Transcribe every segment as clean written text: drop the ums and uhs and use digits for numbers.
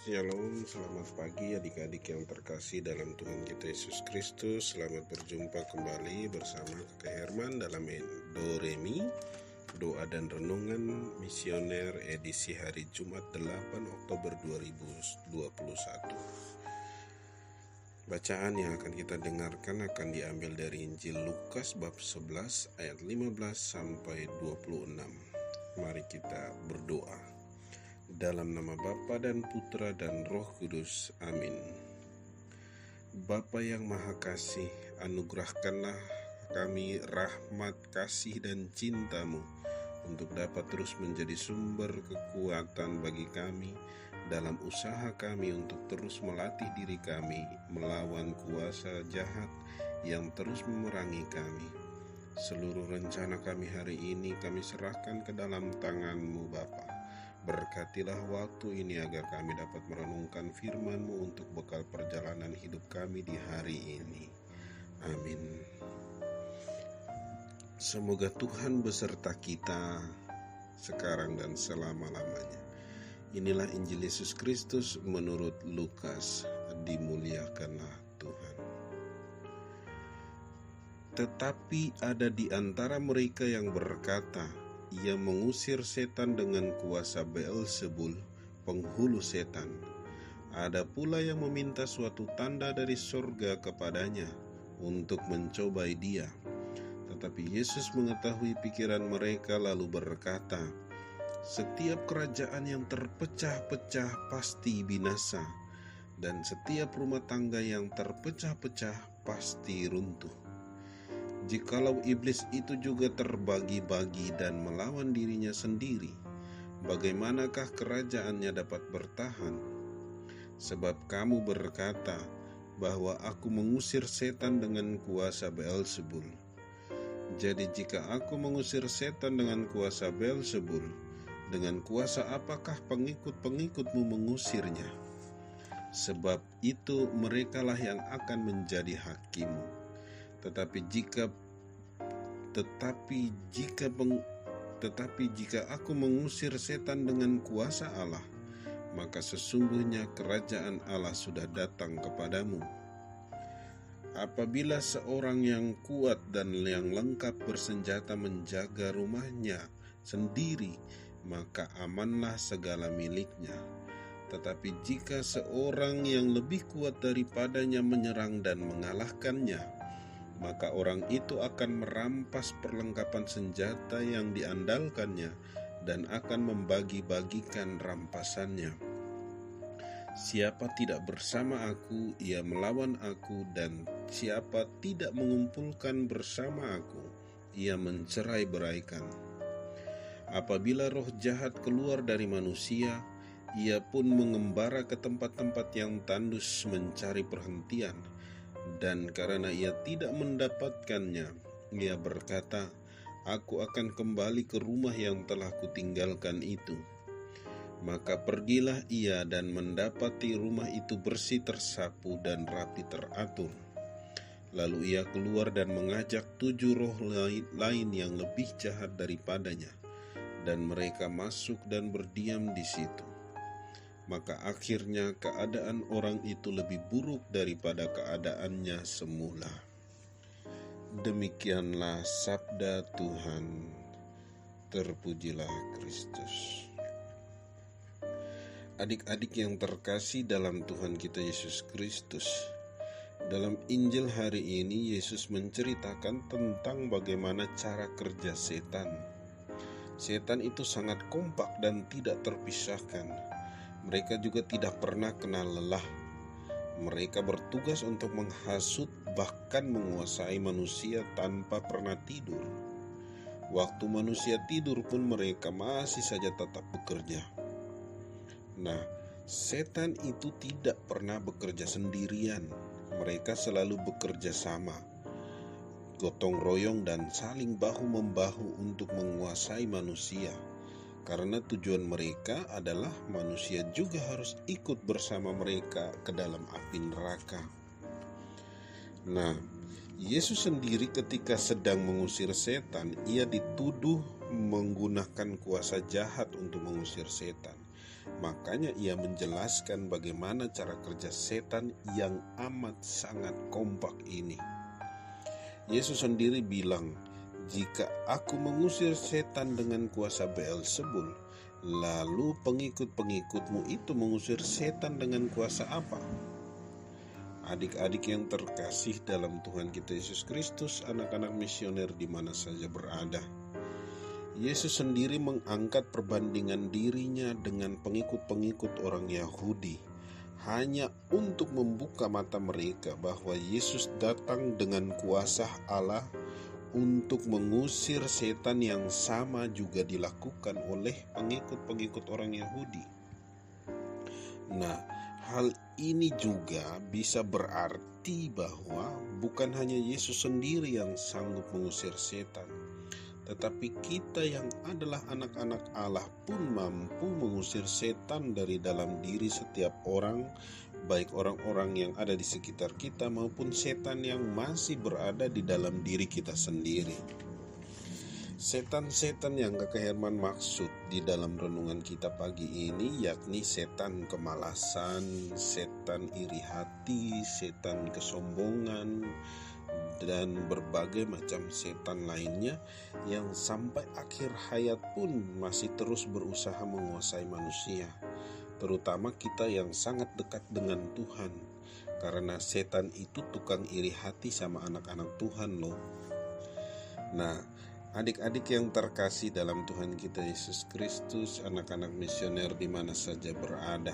Shalom, selamat pagi adik-adik yang terkasih dalam Tuhan kita Yesus Kristus. Selamat berjumpa kembali bersama Kakak Herman dalam Doremi, Doa dan Renungan Misioner edisi hari Jumat 8 Oktober 2021. Bacaan yang akan kita dengarkan akan diambil dari Injil Lukas bab 11 ayat 15 sampai 26. Mari kita berdoa. Dalam nama Bapa dan Putra dan Roh Kudus. Amin. Bapa yang Maha Kasih, anugerahkanlah kami rahmat, kasih dan cinta-Mu untuk dapat terus menjadi sumber kekuatan bagi kami dalam usaha kami untuk terus melatih diri kami melawan kuasa jahat yang terus memerangi kami. Seluruh rencana kami hari ini kami serahkan ke dalam tangan-Mu Bapa. Berkatilah waktu ini agar kami dapat merenungkan firman-Mu untuk bekal perjalanan hidup kami di hari ini. Amin. Semoga Tuhan beserta kita sekarang dan selama-lamanya. Inilah Injil Yesus Kristus menurut Lukas. Dimuliakanlah Tuhan. Tetapi ada di antara mereka yang berkata, ia mengusir setan dengan kuasa Beelzebul, penghulu setan. Ada pula yang meminta suatu tanda dari surga kepadanya untuk mencobai dia. Tetapi Yesus mengetahui pikiran mereka lalu berkata, setiap kerajaan yang terpecah-pecah pasti binasa, dan setiap rumah tangga yang terpecah-pecah pasti runtuh. Jikalau iblis itu juga terbagi-bagi dan melawan dirinya sendiri, bagaimanakah kerajaannya dapat bertahan? Sebab kamu berkata bahwa aku mengusir setan dengan kuasa Beelzebul. Jadi jika aku mengusir setan dengan kuasa Beelzebul, dengan kuasa apakah pengikut-pengikutmu mengusirnya? Sebab itu merekalah yang akan menjadi hakimmu. Tetapi jika aku mengusir setan dengan kuasa Allah, maka sesungguhnya kerajaan Allah sudah datang kepadamu. Apabila seorang yang kuat dan yang lengkap bersenjata menjaga rumahnya sendiri, maka amanlah segala miliknya. Tetapi jika seorang yang lebih kuat daripadanya menyerang dan mengalahkannya, maka orang itu akan merampas perlengkapan senjata yang diandalkannya dan akan membagi-bagikan rampasannya. Siapa tidak bersama aku, ia melawan aku, dan siapa tidak mengumpulkan bersama aku, ia mencerai-beraikan. Apabila roh jahat keluar dari manusia, ia pun mengembara ke tempat-tempat yang tandus mencari perhentian. Dan karena ia tidak mendapatkannya, ia berkata, aku akan kembali ke rumah yang telah kutinggalkan itu. Maka pergilah ia dan mendapati rumah itu bersih tersapu dan rapi teratur. Lalu ia keluar dan mengajak 7 roh lain yang lebih jahat daripadanya, dan mereka masuk dan berdiam di situ. Maka akhirnya keadaan orang itu lebih buruk daripada keadaannya semula. Demikianlah sabda Tuhan. Terpujilah Kristus. Adik-adik yang terkasih dalam Tuhan kita Yesus Kristus, dalam Injil hari ini Yesus menceritakan tentang bagaimana cara kerja setan. Setan itu sangat kompak dan tidak terpisahkan. Mereka juga tidak pernah kenal lelah. Mereka bertugas untuk menghasut bahkan menguasai manusia tanpa pernah tidur. Waktu manusia tidur pun mereka masih saja tetap bekerja. Nah, setan itu tidak pernah bekerja sendirian. Mereka selalu bekerja sama, gotong royong dan saling bahu-membahu untuk menguasai manusia. Karena tujuan mereka adalah manusia juga harus ikut bersama mereka ke dalam api neraka. Nah, Yesus sendiri ketika sedang mengusir setan, ia dituduh menggunakan kuasa jahat untuk mengusir setan. Makanya ia menjelaskan bagaimana cara kerja setan yang amat sangat kompak ini. Yesus sendiri bilang, "Jika aku mengusir setan dengan kuasa Beelzebul, lalu pengikut-pengikutmu itu mengusir setan dengan kuasa apa?" Adik-adik yang terkasih dalam Tuhan kita Yesus Kristus, anak-anak misioner di mana saja berada, Yesus sendiri mengangkat perbandingan dirinya dengan pengikut-pengikut orang Yahudi hanya untuk membuka mata mereka bahwa Yesus datang dengan kuasa Allah untuk mengusir setan yang sama juga dilakukan oleh pengikut-pengikut orang Yahudi. Nah, hal ini juga bisa berarti bahwa bukan hanya Yesus sendiri yang sanggup mengusir setan, tetapi kita yang adalah anak-anak Allah pun mampu mengusir setan dari dalam diri setiap orang, baik orang-orang yang ada di sekitar kita maupun setan yang masih berada di dalam diri kita sendiri. Setan-setan yang Kakak Herman maksud di dalam renungan kita pagi ini yakni setan kemalasan, setan iri hati, setan kesombongan, dan berbagai macam setan lainnya yang sampai akhir hayat pun masih terus berusaha menguasai manusia, terutama kita yang sangat dekat dengan Tuhan, karena setan itu tukang iri hati sama anak-anak Tuhan loh. Nah, adik-adik yang terkasih dalam Tuhan kita Yesus Kristus, anak-anak misioner di mana saja berada,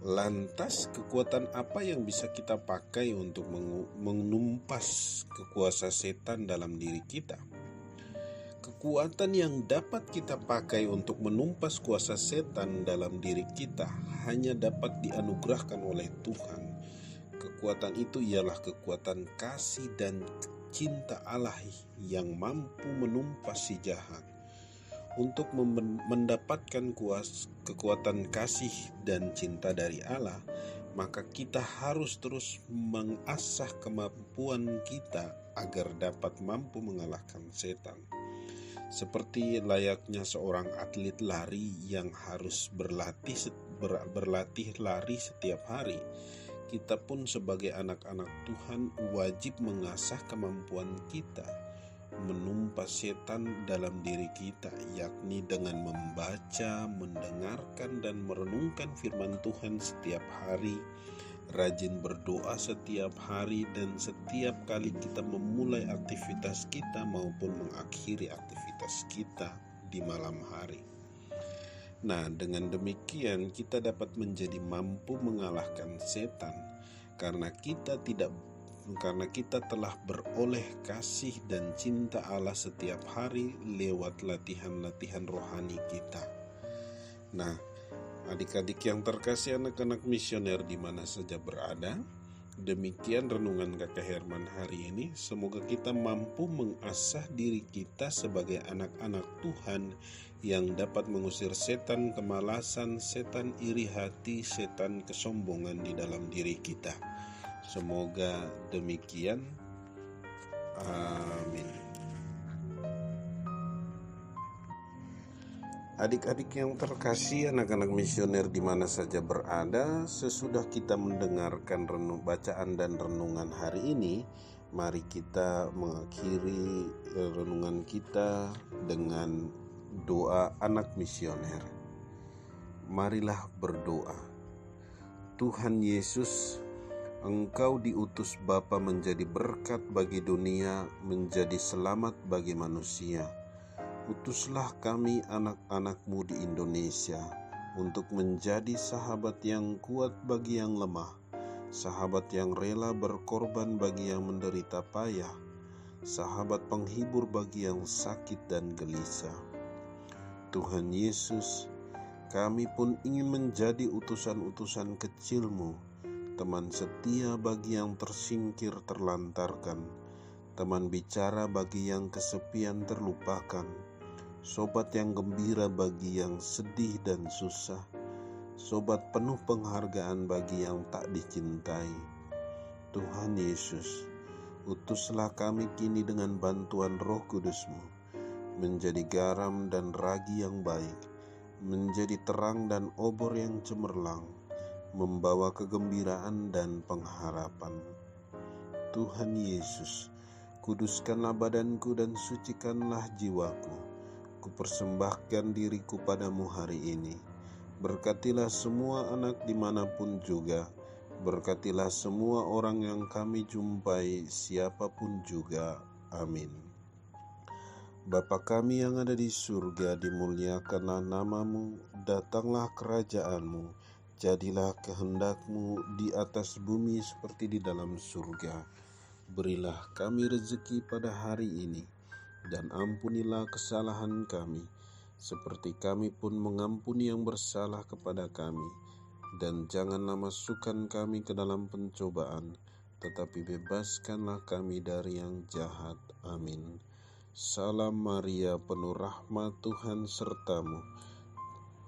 lantas kekuatan apa yang bisa kita pakai untuk menumpas kekuasaan setan dalam diri kita? Kekuatan yang dapat kita pakai untuk menumpas kuasa setan dalam diri kita hanya dapat dianugerahkan oleh Tuhan. Kekuatan itu ialah kekuatan kasih dan cinta Allah yang mampu menumpas si jahat. Untuk mendapatkan kekuatan kasih dan cinta dari Allah, maka kita harus terus mengasah kemampuan kita agar dapat mampu mengalahkan setan. Seperti layaknya seorang atlet lari yang harus berlatih lari setiap hari, kita pun sebagai anak-anak Tuhan wajib mengasah kemampuan kita menumpas setan dalam diri kita, yakni dengan membaca, mendengarkan, dan merenungkan firman Tuhan setiap hari, rajin berdoa setiap hari, dan setiap kali kita memulai aktivitas kita maupun mengakhiri aktivitas kita di malam hari. Nah, dengan demikian kita dapat menjadi mampu mengalahkan setan karena kita telah beroleh kasih dan cinta Allah setiap hari lewat latihan-latihan rohani kita. Nah, adik-adik yang terkasih, anak-anak misioner di mana saja berada, demikian renungan Kakak Herman hari ini. Semoga kita mampu mengasah diri kita sebagai anak-anak Tuhan yang dapat mengusir setan kemalasan, setan iri hati, setan kesombongan di dalam diri kita. Semoga demikian. Amin. Adik-adik yang terkasih, anak-anak misioner di mana saja berada, sesudah kita mendengarkan bacaan dan renungan hari ini, mari kita mengakhiri renungan kita dengan doa anak misioner. Marilah berdoa. Tuhan Yesus, Engkau diutus Bapa menjadi berkat bagi dunia, menjadi selamat bagi manusia. Utuslah kami anak-anak-Mu di Indonesia untuk menjadi sahabat yang kuat bagi yang lemah, sahabat yang rela berkorban bagi yang menderita payah, sahabat penghibur bagi yang sakit dan gelisah. Tuhan Yesus, kami pun ingin menjadi utusan-utusan kecil-Mu, teman setia bagi yang tersingkir terlantarkan, teman bicara bagi yang kesepian terlupakan, sobat yang gembira bagi yang sedih dan susah, sobat penuh penghargaan bagi yang tak dicintai. Tuhan Yesus, utuslah kami kini dengan bantuan Roh Kudus-Mu, menjadi garam dan ragi yang baik, menjadi terang dan obor yang cemerlang, membawa kegembiraan dan pengharapan. Tuhan Yesus, kuduskanlah badanku dan sucikanlah jiwaku. Kupersembahkan diriku padamu hari ini. Berkatilah semua anak dimanapun juga. Berkatilah semua orang yang kami jumpai, siapapun juga. Amin. Bapa kami yang ada di surga, dimuliakanlah namamu, datanglah kerajaanmu, jadilah kehendakmu di atas bumi seperti di dalam surga. Berilah kami rezeki pada hari ini, dan ampunilah kesalahan kami, seperti kami pun mengampuni yang bersalah kepada kami. Dan janganlah masukkan kami ke dalam pencobaan, tetapi bebaskanlah kami dari yang jahat. Amin. Salam Maria, penuh rahmat, Tuhan sertamu.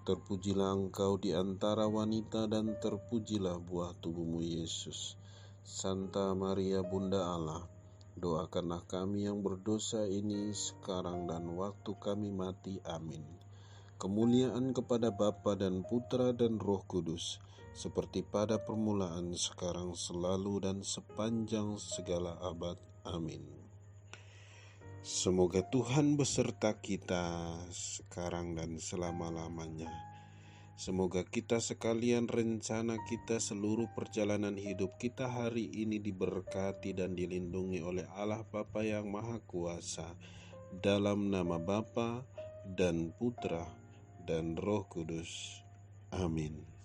Terpujilah engkau di antara wanita, dan terpujilah buah tubuhmu Yesus. Santa Maria Bunda Allah, doakanlah kami yang berdosa ini sekarang dan waktu kami mati. Amin. Kemuliaan kepada Bapa dan Putra dan Roh Kudus, seperti pada permulaan, sekarang, selalu, dan sepanjang segala abad. Amin. Semoga Tuhan beserta kita sekarang dan selama-lamanya. Semoga kita sekalian, rencana kita, seluruh perjalanan hidup kita hari ini diberkati dan dilindungi oleh Allah Bapa yang Maha Kuasa, dalam nama Bapa dan Putra dan Roh Kudus. Amin.